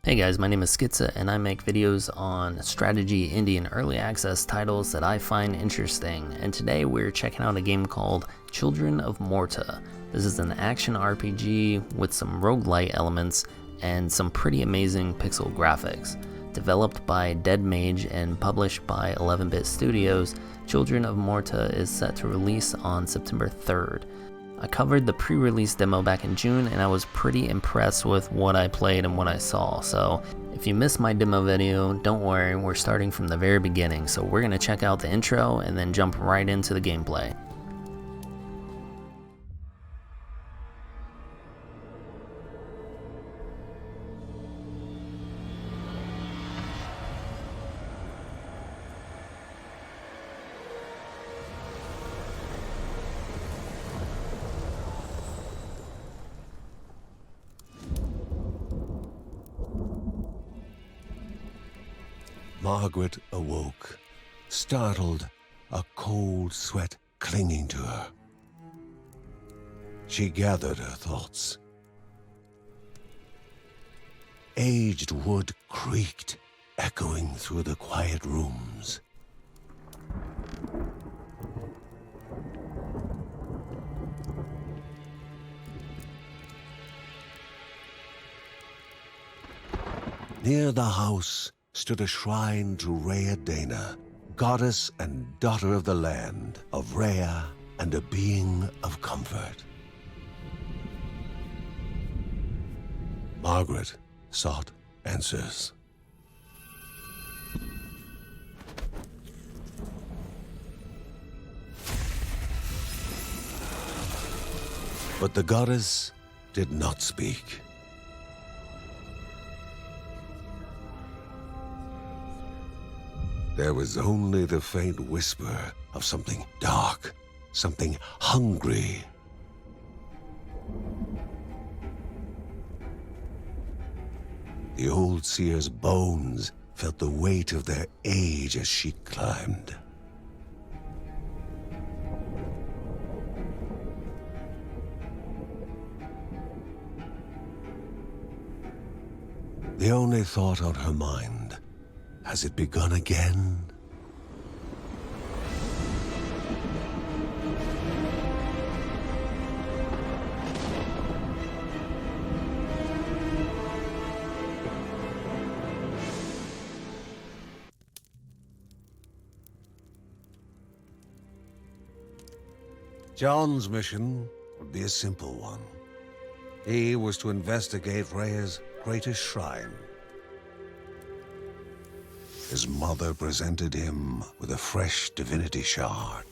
Hey guys, my name is Skittza and I make videos on strategy, indie, and early access titles that I find interesting. And today we're checking out a game called Children of Morta. This is an action RPG with some rogue-lite elements and some pretty amazing pixel graphics. Developed by Dead Mage and published by 11-Bit Studios, Children of Morta is set to release on September 3rd. I covered the pre-release demo back in June and I was pretty impressed with what I played and what I saw. So if you missed my demo video, don't worry, we're starting from the very beginning. So we're going to check out the intro and then jump right into the gameplay. Margaret awoke, startled, a cold sweat clinging to her. She gathered her thoughts. Aged wood creaked, echoing through the quiet rooms. Near the house stood a shrine to Rhea Dana, goddess and daughter of the land, of Rhea and a being of comfort. Margaret sought answers. But the goddess did not speak. There was only the faint whisper of something dark, something hungry. The old seer's bones felt the weight of their age as she climbed. The only thought on her mind: has it begun again? John's mission would be a simple one. He was to investigate Rhea's greatest shrine. His mother presented him with a fresh divinity shard.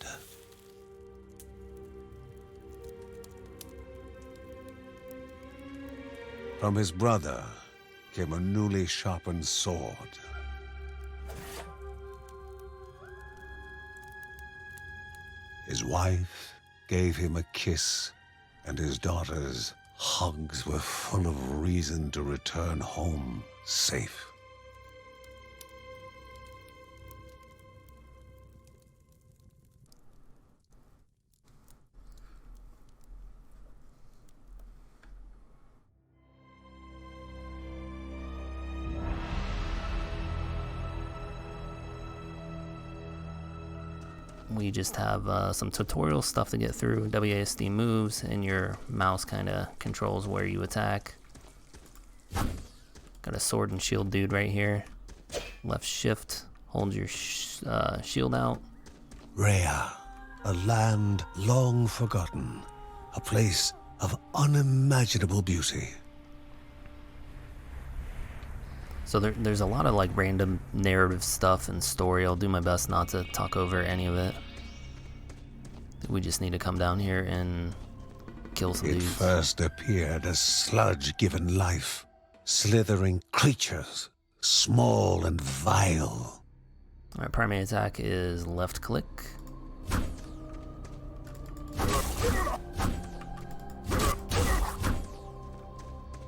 From his brother came a newly sharpened sword. His wife gave him a kiss, and his daughter's hugs were full of reason to return home safe. We just have some tutorial stuff to get through. WASD moves and your mouse kind of controls where you attack. Got a sword and shield dude right here. Left shift holds your shield out. Rhea, a land long forgotten, a place of unimaginable beauty. So there's a lot of like random narrative stuff and story. I'll do my best not to talk over any of it. We just need to come down here and kill some dudes. It first appeared as sludge given life, slithering creatures, small and vile. Alright, primary attack is left click.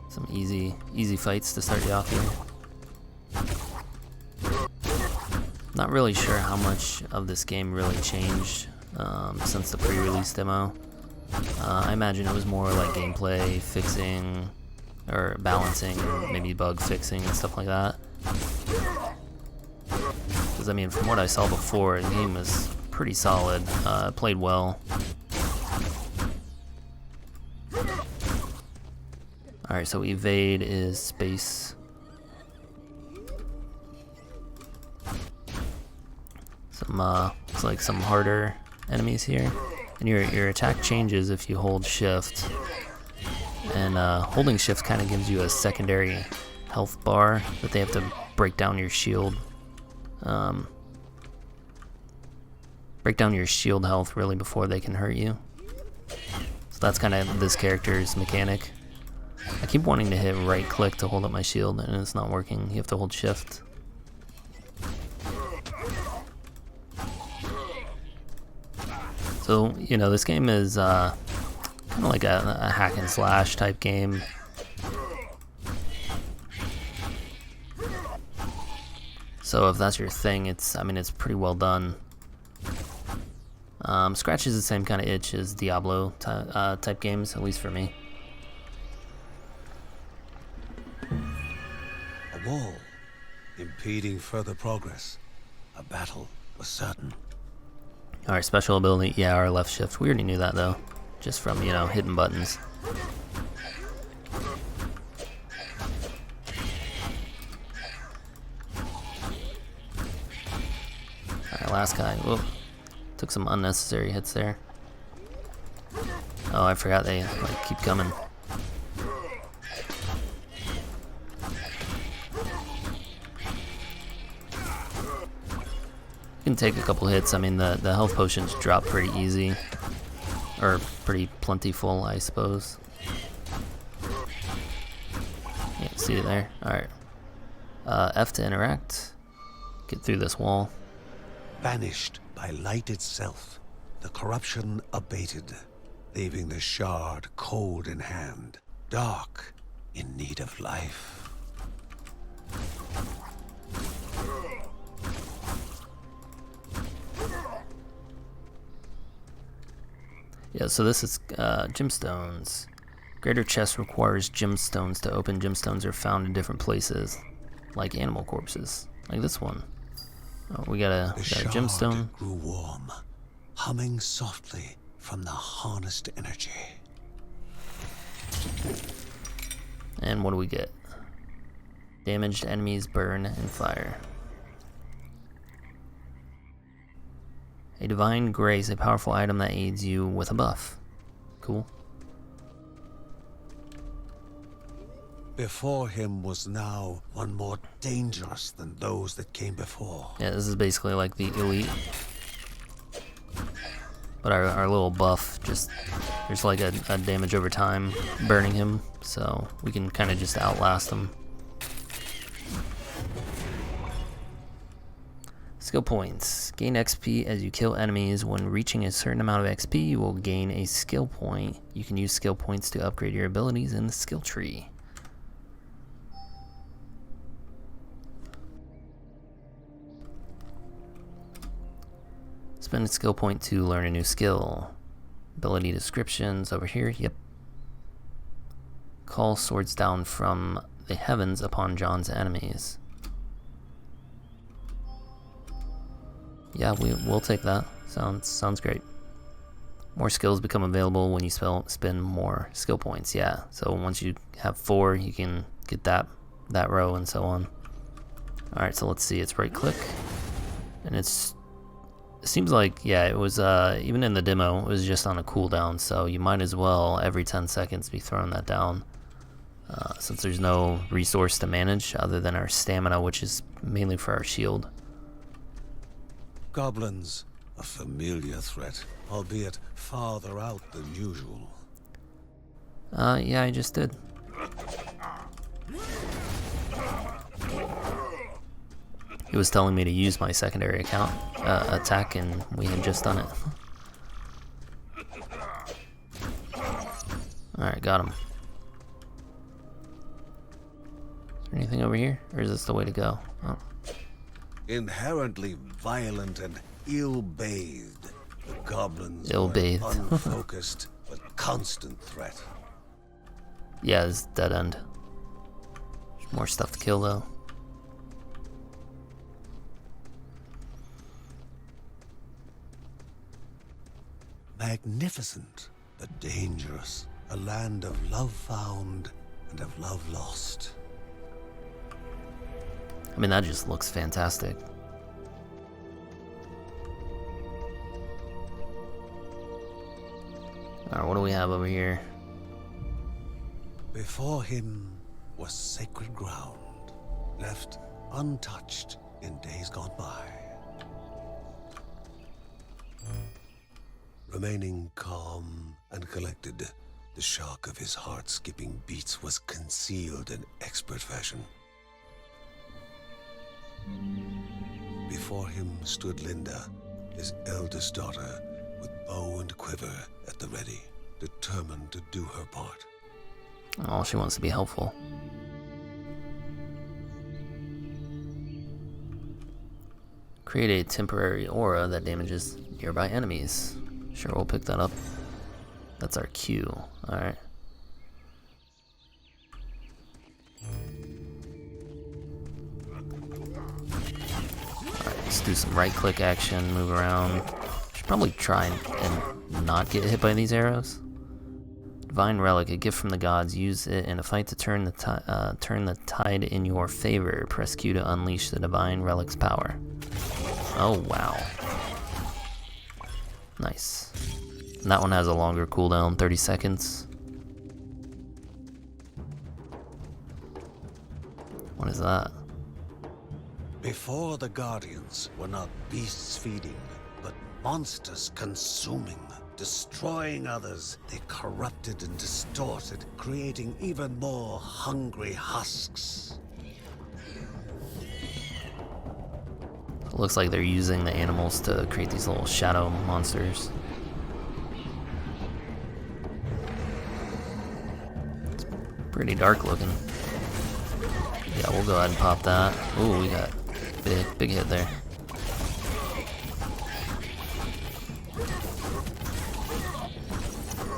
Some easy fights to start you off here. Not really sure how much of this game really changed since the pre-release demo. I imagine it was more like gameplay, fixing or balancing, and maybe bug fixing and stuff like that. Because I mean, from what I saw before, the game was pretty solid. Played well. Alright, so evade is space. Some looks like some harder enemies here. And your attack changes if you hold shift. And holding shift kind of gives you a secondary health bar that they have to break down your shield. Break down your shield health really before they can hurt you. So that's kind of this character's mechanic. I keep wanting to hit right click to hold up my shield and it's not working. You have to hold shift. So, you know, this game is kind of like a hack and slash type game. So if that's your thing, it's pretty well done. Scratches the same kind of itch as Diablo type games, at least for me. A wall, impeding further progress. A battle was certain. Alright, special ability, yeah, our left shift. We already knew that though, just from, you know, hitting buttons. Alright, last guy. Whoa. Took some unnecessary hits there. Oh, I forgot they like keep coming. You can take a couple hits. I mean, the health potions drop pretty easy. Or pretty plentiful, I suppose. Yeah, see it there? Alright. F to interact. Get through this wall. Banished by light itself, the corruption abated, leaving the shard cold in hand, dark, in need of life. Yeah, so this is gemstones. Greater chest requires gemstones to open. Gemstones are found in different places, like animal corpses, like this one. Oh, we got a gemstone. Grew warm, humming softly from the harnessed energy. And what do we get? Damaged enemies burn in fire. A divine grace, a powerful item that aids you with a buff. Cool. Before him was now one more dangerous than those that came before. Yeah, this is basically like the elite. But our little buff, just there's like a damage over time burning him, so we can kind of just outlast him. Skill points. Gain XP as you kill enemies. When reaching a certain amount of XP, you will gain a skill point. You can use skill points to upgrade your abilities in the skill tree. Spend a skill point to learn a new skill. Ability descriptions over here, yep. Call swords down from the heavens upon John's enemies. Yeah, we'll take that. Sounds great. More skills become available when you spend more skill points. Yeah, so once you have 4, you can get that row and so on. All right, so let's see. It's right click, and it seems like, yeah, it was even in the demo, it was just on a cooldown. So you might as well every 10 seconds be throwing that down, since there's no resource to manage other than our stamina, which is mainly for our shield. Goblins, a familiar threat, albeit farther out than usual. Yeah, I just did. He was telling me to use my secondary account attack, and we had just done it. Alright, got him. Is there anything over here? Or is this the way to go? Oh. Inherently violent and ill-bathed, the goblins Ill-bathed. were an unfocused but constant threat. Yeah, it's dead end. More stuff to kill though. Magnificent, but dangerous. A land of love found and of love lost. I mean, that just looks fantastic. Alright, what do we have over here? Before him was sacred ground, left untouched in days gone by. Remaining calm and collected, the shock of his heart-skipping beats was concealed in expert fashion. Before him stood Linda, his eldest daughter, with bow and quiver at the ready, determined to do her part. Oh, she wants to be helpful. Create a temporary aura that damages nearby enemies. Sure, we'll pick that up. That's our cue. Alright. Alright, let's do some right click action, move around. Should probably try and not get hit by these arrows. Divine Relic, a gift from the gods. Use it in a fight to turn the tide in your favor. Press Q to unleash the Divine Relic's power. Oh, wow. Nice. And that one has a longer cooldown, 30 seconds. What is that? Before the Guardians were not beasts feeding, but monsters consuming, destroying others. They corrupted and distorted, creating even more hungry husks. It looks like they're using the animals to create these little shadow monsters. It's pretty dark looking. Yeah, we'll go ahead and pop that. Ooh, we got big hit there.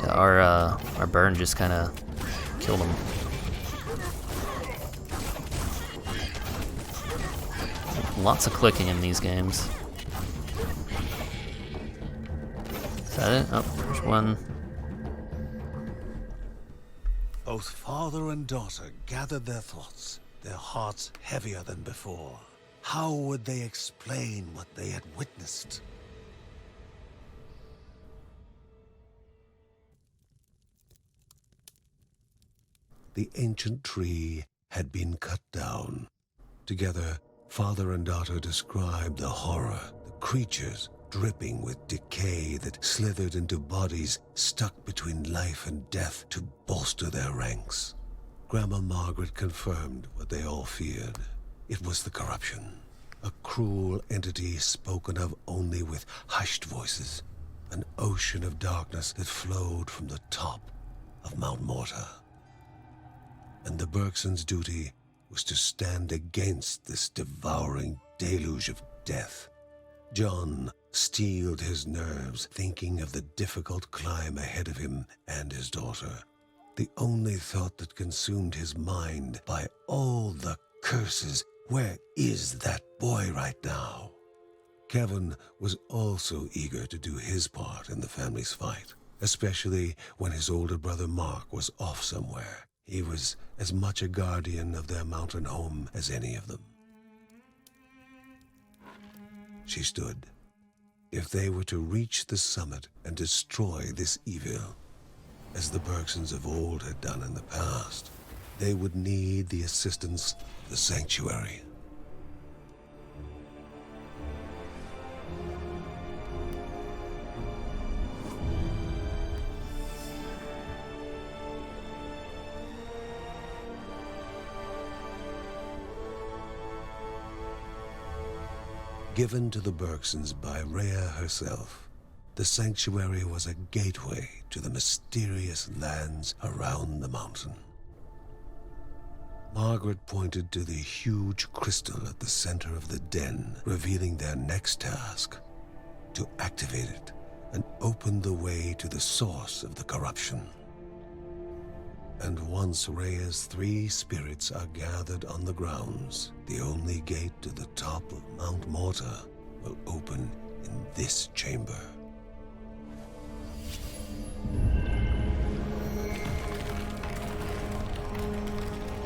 Yeah, our burn just kind of killed him. Lots of clicking in these games. Is that it? Oh, there's one. Both father and daughter gathered their thoughts, their hearts heavier than before. How would they explain what they had witnessed? The ancient tree had been cut down. Together, father and daughter described the horror, the creatures dripping with decay that slithered into bodies stuck between life and death to bolster their ranks. Grandma Margaret confirmed what they all feared. It was the corruption, a cruel entity spoken of only with hushed voices, an ocean of darkness that flowed from the top of Mount Morta. And the Bergsons' duty was to stand against this devouring deluge of death. John steeled his nerves, thinking of the difficult climb ahead of him and his daughter. The only thought that consumed his mind, by all the curses, where is that boy right now? Kevin was also eager to do his part in the family's fight, especially when his older brother Mark was off somewhere. He was as much a guardian of their mountain home as any of them. She stood. If they were to reach the summit and destroy this evil, as the Bergsons of old had done in the past, they would need the assistance of the sanctuary. Given to the Bergsons by Rhea herself, the sanctuary was a gateway to the mysterious lands around the mountain. Margaret pointed to the huge crystal at the center of the den, revealing their next task: to activate it and open the way to the source of the corruption. And once Rhea's 3 spirits are gathered on the grounds, the only gate to the top of Mount Morta will open in this chamber.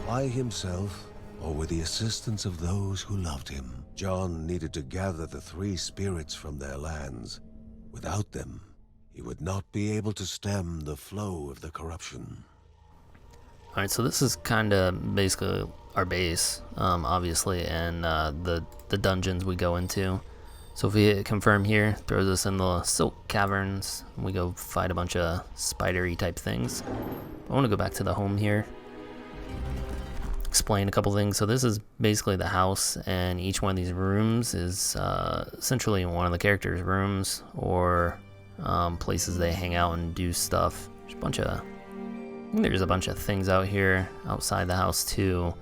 By himself, or with the assistance of those who loved him, John needed to gather the 3 spirits from their lands. Without them, he would not be able to stem the flow of the corruption. Alright, so this is kind of basically our base, obviously, and the dungeons we go into. So if we hit confirm here, throws us in the Silk Caverns, and we go fight a bunch of spidery type things. I want to go back to the home here, explain a couple things. So this is basically the house, and each one of these rooms is essentially one of the characters' rooms, or places they hang out and do stuff. There's a bunch of... I think there's a bunch of things out here outside the house too,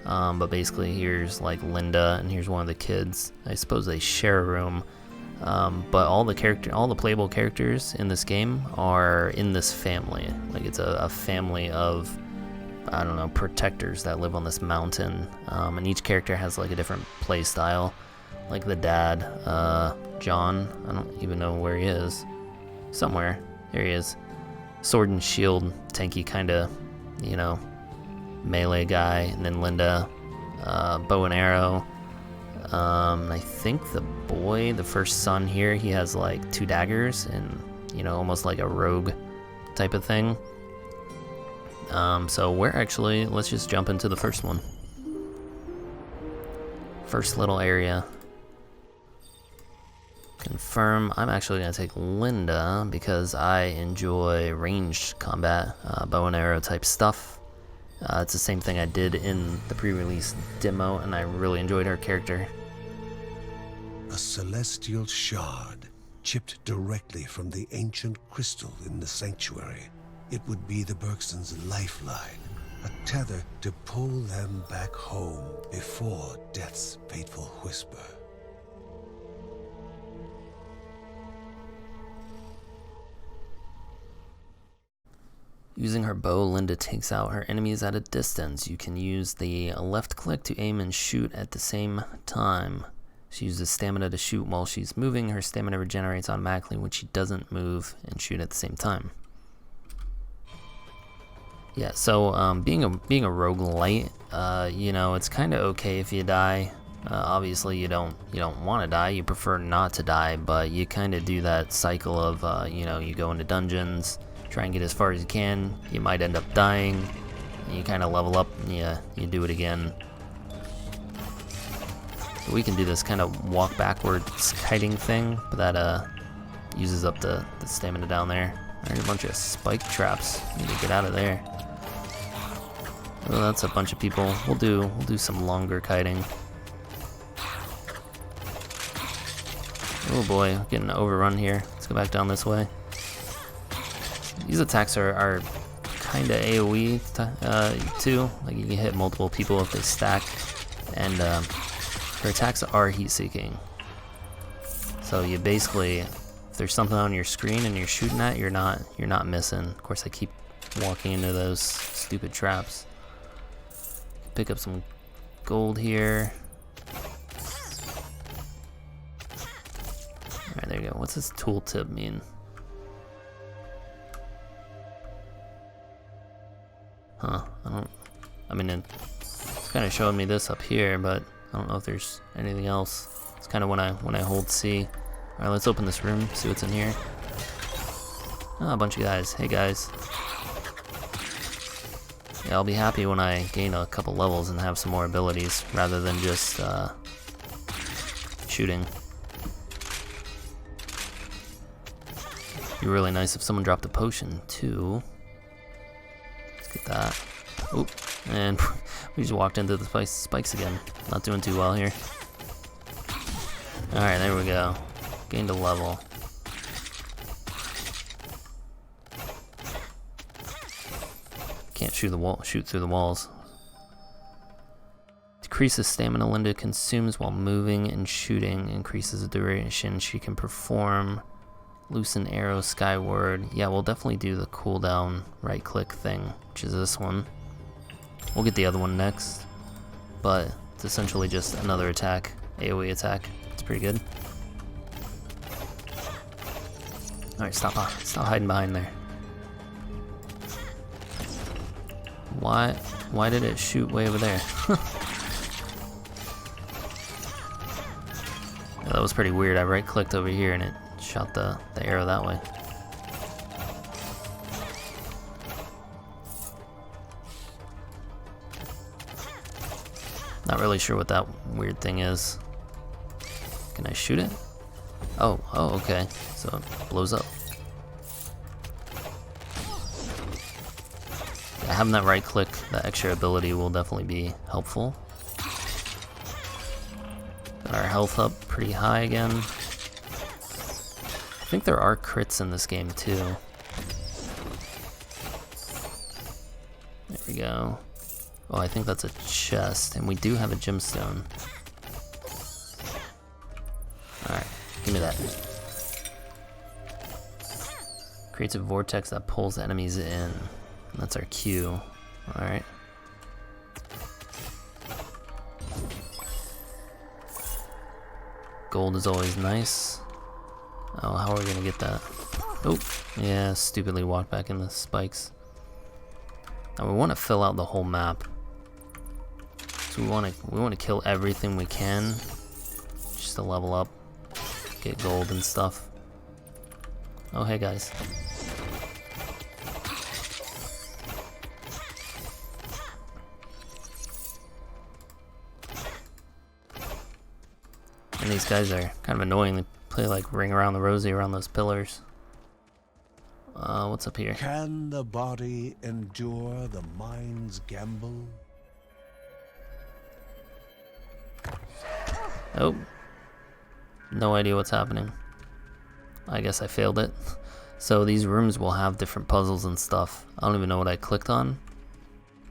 but basically here's like Linda, and here's one of the kids. I suppose they share a room, but all the playable characters in this game are in this family. Like it's a family of, I don't know, protectors that live on this mountain, and each character has like a different play style. Like the dad, John, I don't even know where he is. Somewhere, there he is. Sword and shield, tanky kind of, you know, melee guy. And then Linda, bow and arrow. I think the boy, the first son here, he has like 2 daggers and, you know, almost like a rogue type of thing. So we're actually, let's just jump into the first one. First little area. Confirm. I'm actually going to take Linda because I enjoy ranged combat, bow and arrow type stuff. It's the same thing I did in the pre-release demo, and I really enjoyed her character. A celestial shard chipped directly from the ancient crystal in the sanctuary. It would be the Bergstons' lifeline, a tether to pull them back home before death's fateful whisper. Using her bow, Linda takes out her enemies at a distance. You can use the left click to aim and shoot at the same time. She uses stamina to shoot while she's moving. Her stamina regenerates automatically when she doesn't move and shoot at the same time. Yeah, so being a rogue-lite, you know, it's kind of okay if you die. Obviously, you don't want to die. You prefer not to die, but you kind of do that cycle of, you know, you go into dungeons, try and get as far as you can. You might end up dying, and you kind of level up, and you do it again. So we can do this kind of walk backwards kiting thing, but that uses up the stamina down there. There's a bunch of spike traps. Need to get out of there. Oh, that's a bunch of people. We'll do some longer kiting. Oh boy, getting overrun here. Let's go back down this way. These attacks are kind of AoE too. Like you can hit multiple people if they stack, and her attacks are heat-seeking. So you basically, if there's something on your screen and you're shooting at, you're not missing. Of course, I keep walking into those stupid traps. Pick up some gold here. Alright, there you go. What's this tooltip mean? Huh, I mean, it's kind of showing me this up here, but I don't know if there's anything else. It's kind of when I hold C. Alright, let's open this room, see what's in here. Oh, a bunch of guys. Hey guys. Yeah, I'll be happy when I gain a couple levels and have some more abilities, rather than just shooting. It'd be really nice if someone dropped a potion too. Let's get that. Oop, and we just walked into the spikes again. Not doing too well here. Alright, there we go. Gained a level. Can't shoot through the walls. Decreases stamina Linda consumes while moving and shooting. Increases the duration she can perform Loosen arrow skyward. Yeah, we'll definitely do the cooldown right click thing, which is this one. We'll get the other one next, but it's essentially just another attack, AoE attack. It's pretty good. Alright, stop hiding behind there. Why did it shoot way over there? Yeah, that was pretty weird. I right clicked over here and it shot the arrow that way. Not really sure what that weird thing is. Can I shoot it? Oh, okay. So it blows up. Yeah, having that right click, that extra ability will definitely be helpful. Got our health up pretty high again. I think there are crits in this game too. There we go. Oh, I think that's a chest, and we do have a gemstone. Alright, give me that. Creates a vortex that pulls enemies in. That's our Q. Alright. Gold is always nice. Oh, how are we gonna get that? Oh, yeah, stupidly walked back in the spikes. Now we want to fill out the whole map. So we want to kill everything we can, just to level up, get gold and stuff. Oh, hey guys. And these guys are kind of annoying. They play like Ring Around the Rosie around those pillars. What's up here? Can the body endure the mind's gamble? Oh. No idea what's happening. I guess I failed it. So these rooms will have different puzzles and stuff. I don't even know what I clicked on.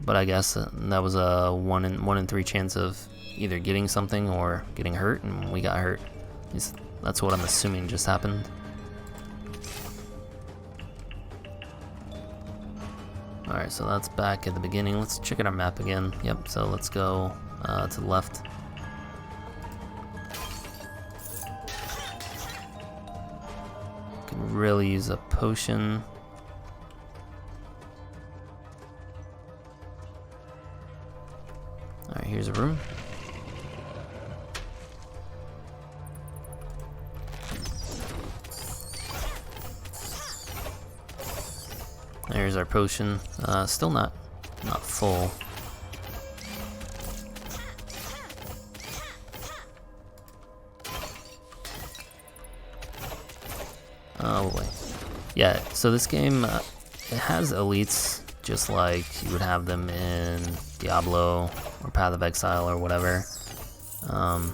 But I guess that was a 1 in 3 chance of either getting something or getting hurt, and we got hurt. At least that's what I'm assuming just happened. Alright, so that's back at the beginning. Let's check out our map again. Yep, so let's go to the left. Can really use a potion. Alright, here's a room. There's our potion. Still not full. Oh boy. Yeah, so this game, it has elites just like you would have them in Diablo or Path of Exile or whatever. I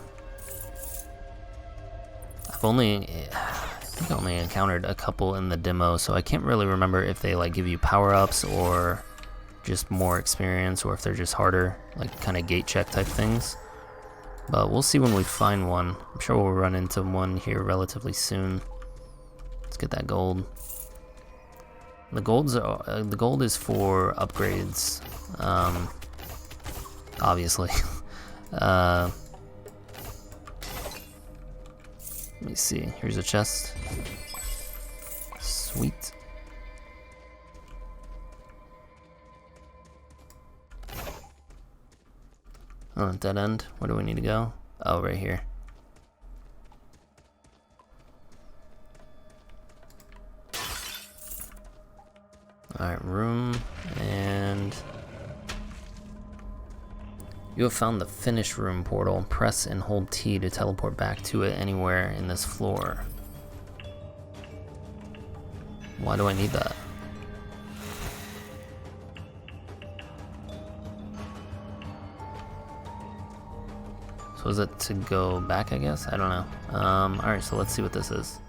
think I only encountered a couple in the demo, so I can't really remember if they like give you power-ups or just more experience, or if they're just harder, like kind of gate check type things. But we'll see when we find one. I'm sure we'll run into one here relatively soon. Let's get that gold. The gold is for upgrades, obviously. Let me see. Here's a chest. Sweet. Oh, dead end. Where do we need to go? Oh, right here. Alright, room, and you have found the finish room portal. Press and hold T to teleport back to it anywhere in this floor. Why do I need that? So is it to go back, I guess? I don't know. Alright, so let's see what this is.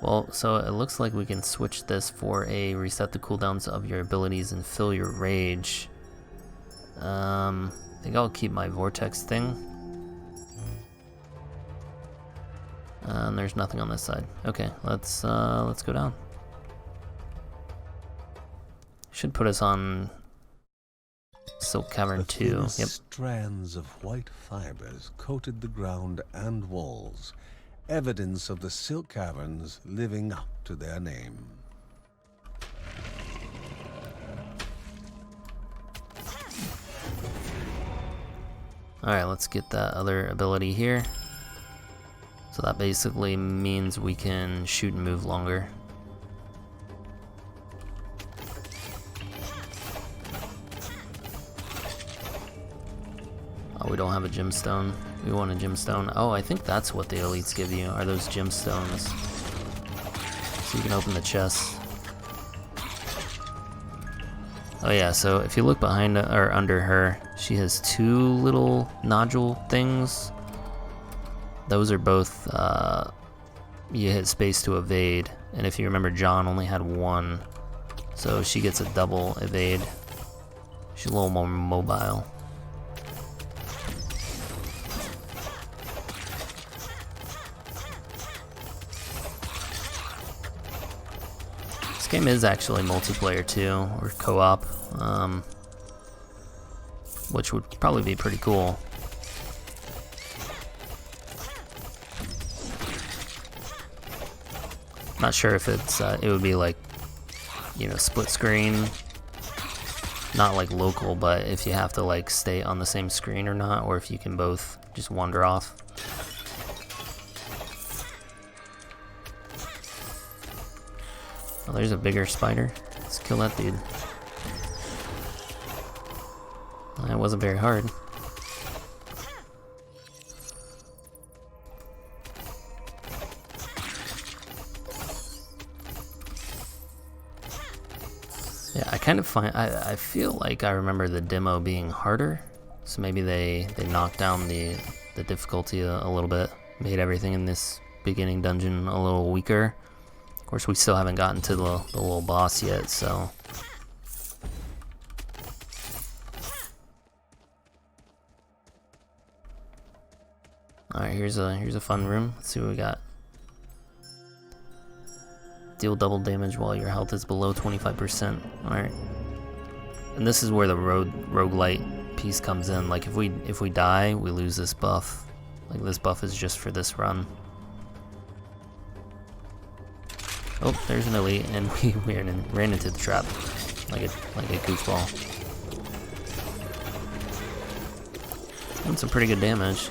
Well, so it looks like we can switch this for a reset the cooldowns of your abilities and fill your rage. I think I'll keep my vortex thing. And there's nothing on this side. Okay, let's go down. Should put us on Silk Cavern 2. Yep. Strands of white fibers coated the ground and walls, evidence of the Silk Caverns living up to their name. Alright, let's get that other ability here. So that basically means we can shoot and move longer. Oh, we don't have a gemstone. We want a gemstone. Oh, I think that's what the elites give you, are those gemstones. So you can open the chest. Oh yeah, so if you look behind or under her, she has 2 little nodule things. Those are both, you hit space to evade, and if you remember, John only had 1, so she gets a double evade. She's a little more mobile. This game is actually multiplayer too, or co-op, which would probably be pretty cool. Not sure if it's it would be like, you know, split screen, not like local, but if you have to like stay on the same screen or not, or if you can both just wander off. Oh, there's a bigger spider. Let's kill that dude. That wasn't very hard. Yeah, I kind of find, I feel like I remember the demo being harder, so maybe they knocked down the difficulty a little bit, made everything in this beginning dungeon a little weaker. Of course, we still haven't gotten to the little boss yet, so. Alright, here's a fun room. Let's see what we got. Deal double damage while your health is below 25%. Alright. And this is where the rogue-lite piece comes in. Like if we die, we lose this buff. Like this buff is just for this run. Oh, there's an elite, and we ran into the trap like a goofball. Doing some pretty good damage.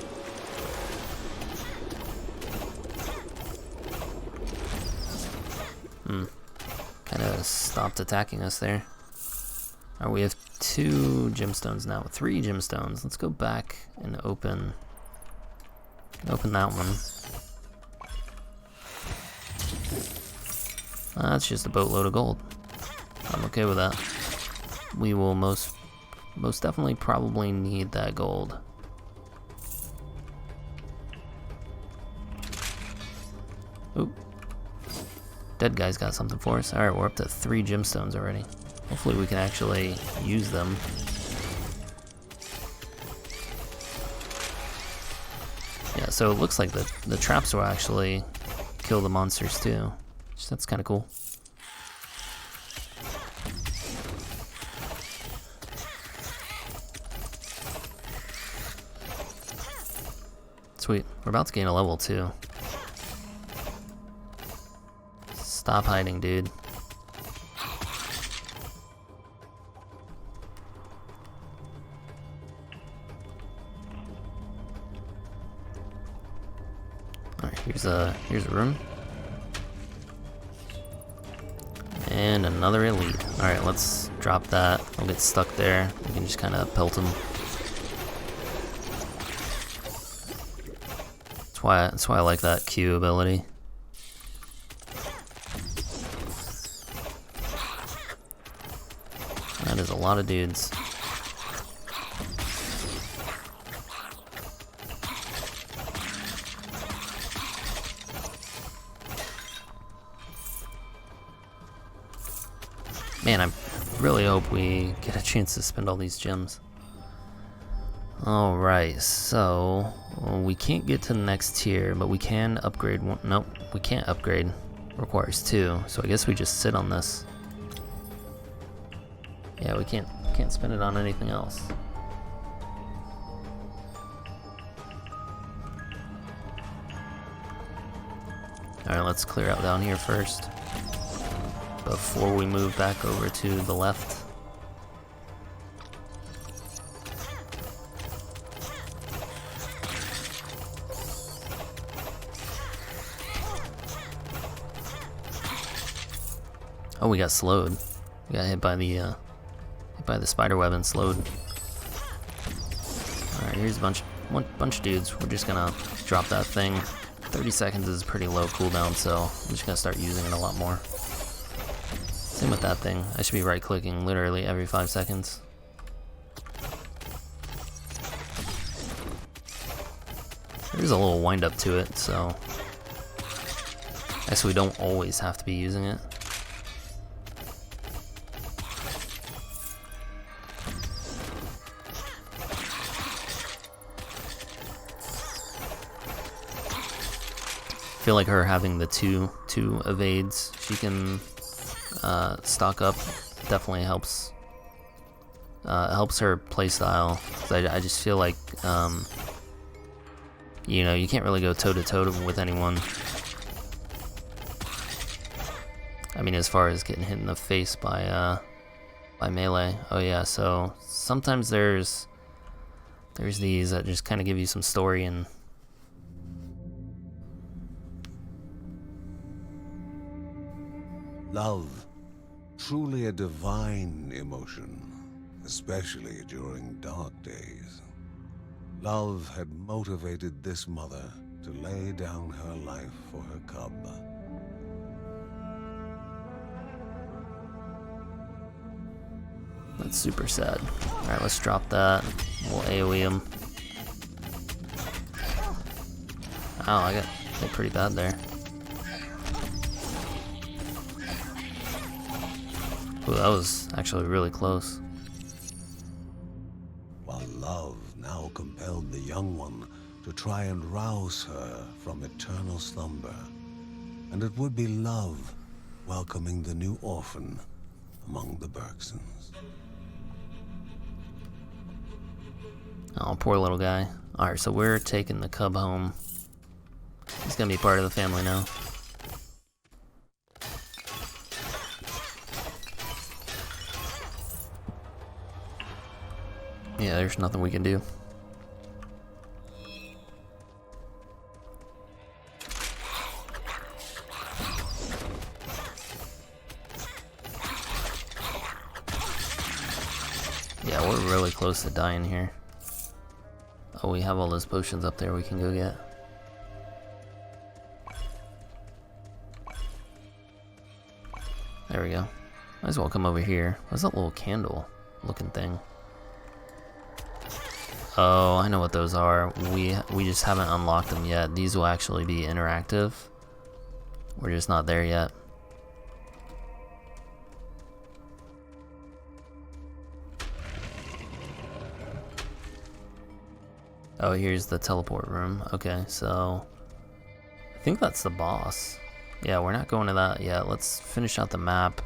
Kind of stopped attacking us there. Alright, we have 2 gemstones now, 3 gemstones. Let's go back and open that one. That's just a boatload of gold. I'm okay with that. We will most definitely probably need that gold. Oop. Dead guy's got something for us. Alright, we're up to 3 gemstones already. Hopefully we can actually use them. Yeah, so it looks like the traps will actually kill the monsters too. So that's kind of cool. Sweet. We're about to gain a level too. Stop hiding, dude. Alright, here's a room. And another elite. Alright, let's drop that. I'll get stuck there. We can just kind of pelt him. That's why I like that Q ability. That is a lot of dudes. Man, I really hope we get a chance to spend all these gems. Alright, so we can't get to the next tier, but we can upgrade one. Nope, we can't upgrade. Requires 2, so I guess we just sit on this. Yeah, we can't spend it on anything else. Alright, let's clear out down here first before we move back over to the left. Oh, we got slowed. We got hit by the spider web and slowed. Alright, here's a bunch of dudes. We're just gonna drop that thing. 30 seconds is pretty low cooldown, so I'm just gonna start using it a lot more. Same with that thing. I should be right-clicking literally every 5 seconds. There's a little wind-up to it, so I guess we don't always have to be using it. I feel like her having the two evades she can stock up definitely helps her playstyle. I just feel like you know, you can't really go toe to toe with anyone. I mean, as far as getting hit in the face by melee. Oh yeah, so sometimes there's these that just kind of give you some story and. Love, truly a divine emotion, especially during dark days. Love had motivated this mother to lay down her life for her cub. That's super sad. Alright, let's drop that. We'll AoE him. Ow, I got hit pretty bad there. Ooh, that was actually really close. While love now compelled the young one to try and rouse her from eternal slumber. And it would be love welcoming the new orphan among the Bergsons. Oh, poor little guy. Alright, so we're taking the cub home. He's gonna be part of the family now. Yeah, there's nothing we can do. Yeah, we're really close to dying here. Oh, we have all those potions up there we can go get. There we go. Might as well come over here. What's that little candle looking thing? Oh, I know what those are. We just haven't unlocked them yet. These will actually be interactive. We're just not there yet. Oh, here's the teleport room. Okay, so I think that's the boss. Yeah, we're not going to that yet. Let's finish out the map,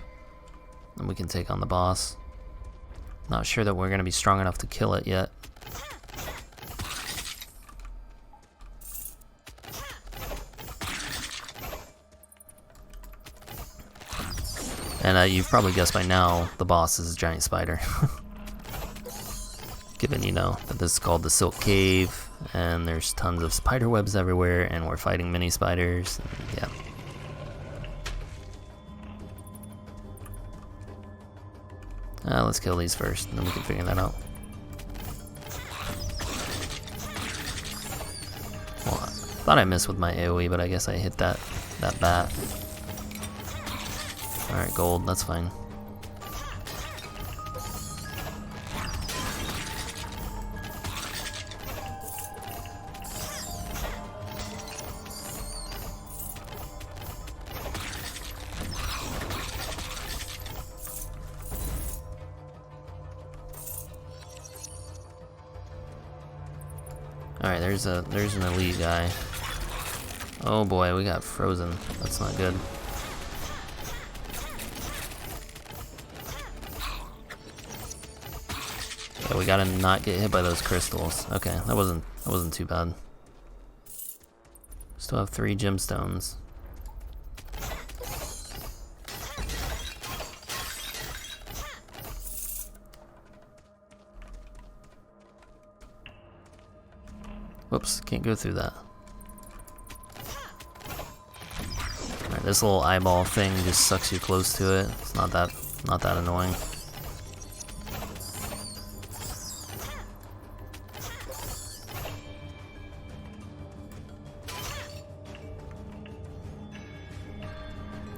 and we can take on the boss. Not sure that we're going to be strong enough to kill it yet. And you've probably guessed by now, the boss is a giant spider. Given, you know, that this is called the Silk Cave, and there's tons of spider webs everywhere, and we're fighting mini spiders, and yeah. Let's kill these first, and then we can figure that out. Well, I thought I missed with my AoE, but I guess I hit that bat. Alright, gold, that's fine. Alright, there's an elite guy. Oh boy, we got frozen. That's not good. Yeah, we gotta not get hit by those crystals. Okay, that wasn't too bad. Still have 3 gemstones. Whoops, can't go through that. Alright, this little eyeball thing just sucks you close to it. It's not that annoying.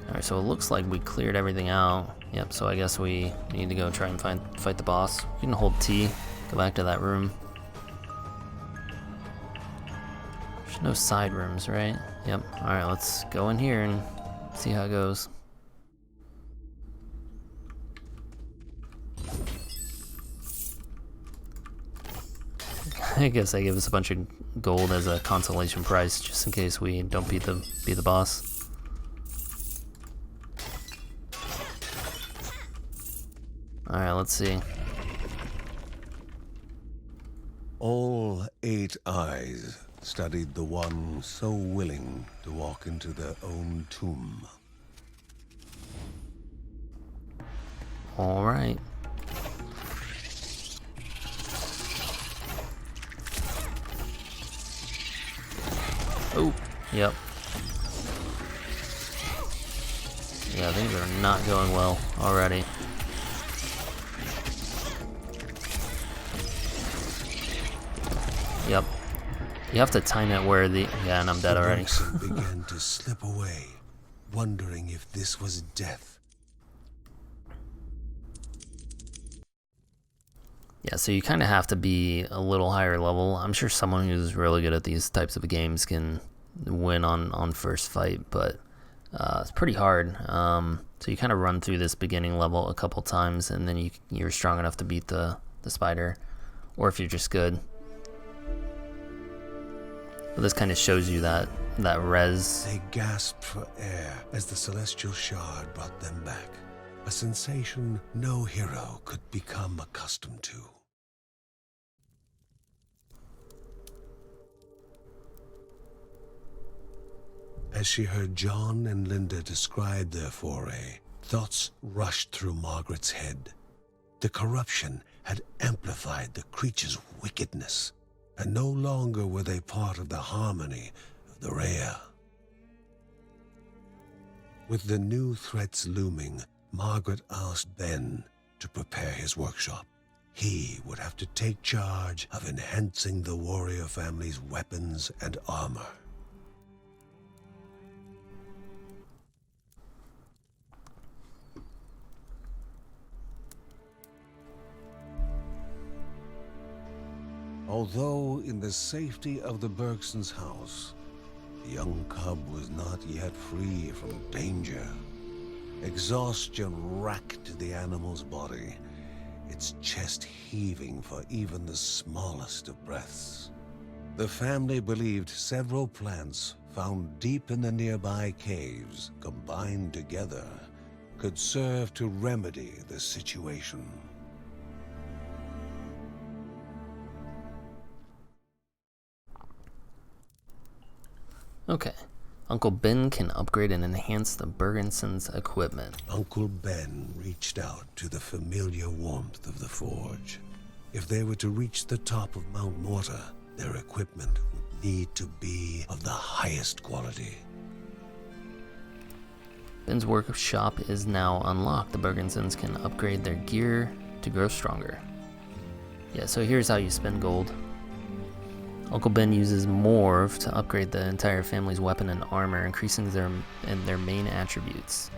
Alright, so it looks like we cleared everything out. Yep, so I guess we need to go try and fight the boss. We can hold T, go back to that room. There's no side rooms, right? Yep. Alright, let's go in here and see how it goes. I guess they give us a bunch of gold as a consolation prize just in case we don't beat the boss. Alright, let's see. All 8 eyes studied the one so willing to walk into their own tomb. Alright. Oh, yep. Yeah, things are not going well already. Yep. You have to time it where the... Yeah, and I'm dead already. The began to slip away, wondering if this was death. Yeah, so you kind of have to be a little higher level. I'm sure someone who's really good at these types of games can win on first fight, but it's pretty hard. So you kind of run through this beginning level a couple times, and then you're strong enough to beat the spider, or if you're just good. But this kind of shows you that res. They gasped for air as the celestial shard brought them back. A sensation no hero could become accustomed to. As she heard John and Linda describe their foray, thoughts rushed through Margaret's head. The corruption had amplified the creature's wickedness, and no longer were they part of the harmony of the Rhea. With the new threats looming, Margaret asked Ben to prepare his workshop. He would have to take charge of enhancing the warrior family's weapons and armor. Although in the safety of the Bergsons' house, the young cub was not yet free from danger. Exhaustion racked the animal's body, its chest heaving for even the smallest of breaths. The family believed several plants found deep in the nearby caves, combined together, could serve to remedy the situation. Okay. Uncle Ben can upgrade and enhance the Bergensons' equipment. Uncle Ben reached out to the familiar warmth of the forge. If they were to reach the top of Mount Morta, their equipment would need to be of the highest quality. Ben's workshop is now unlocked. The Bergensons can upgrade their gear to grow stronger. Yeah, so here's how you spend gold. Uncle Ben uses Morve to upgrade the entire family's weapon and armor, increasing their main attributes.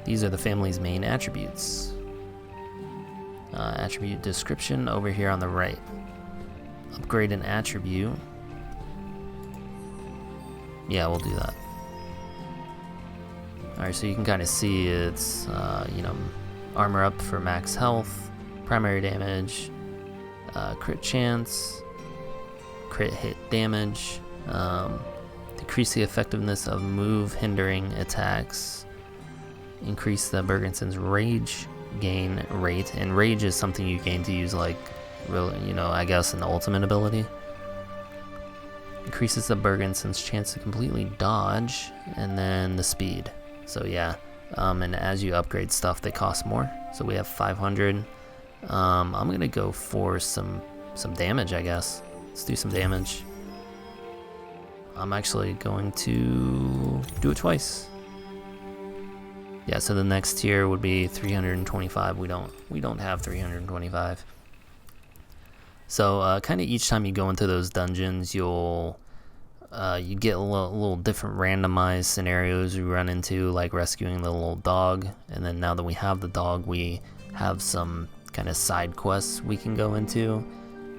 These are the family's main attributes. Attribute description over here on the right. Upgrade an attribute. Yeah, we'll do that. Alright, so you can kind of see it's, armor up for max health, primary damage, crit chance, crit hit damage, decrease the effectiveness of move hindering attacks, increase the Bergenson's rage gain rate, and rage is something you gain to use like, really, you know, I guess an ultimate ability. Increases the Bergenson's chance to completely dodge, and then the speed. So yeah, and as you upgrade stuff, they cost more. So we have 500. I'm gonna go for some damage, I guess. Let's do some damage. I'm actually going to do it twice. Yeah, so the next tier would be 325. We don't have 325. So kind of each time you go into those dungeons, you get a little different randomized scenarios you run into, like rescuing the little dog. And then now that we have the dog, we have some kind of side quests we can go into.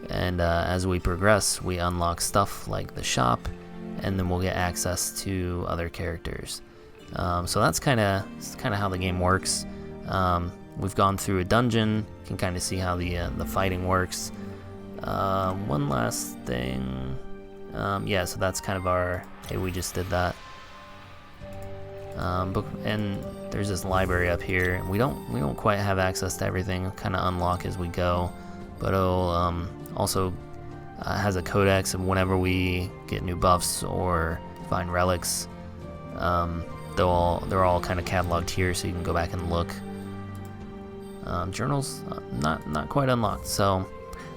And as we progress, we unlock stuff like the shop, and then we'll get access to other characters. So that's kind of how the game works. We've gone through a dungeon, you can kind of see how the fighting works. One last thing, yeah, so that's kind of our, hey, we just did that. And there's this library up here. We don't quite have access to everything, kind of unlock as we go, but it'll also has a codex, and whenever we get new buffs or find relics, they're all kind of cataloged here, so you can go back and look. Journals not quite unlocked. So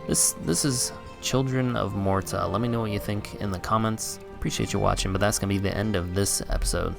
this is Children of Morta. Let me know what you think in the comments. Appreciate you watching, but that's gonna be the end of this episode.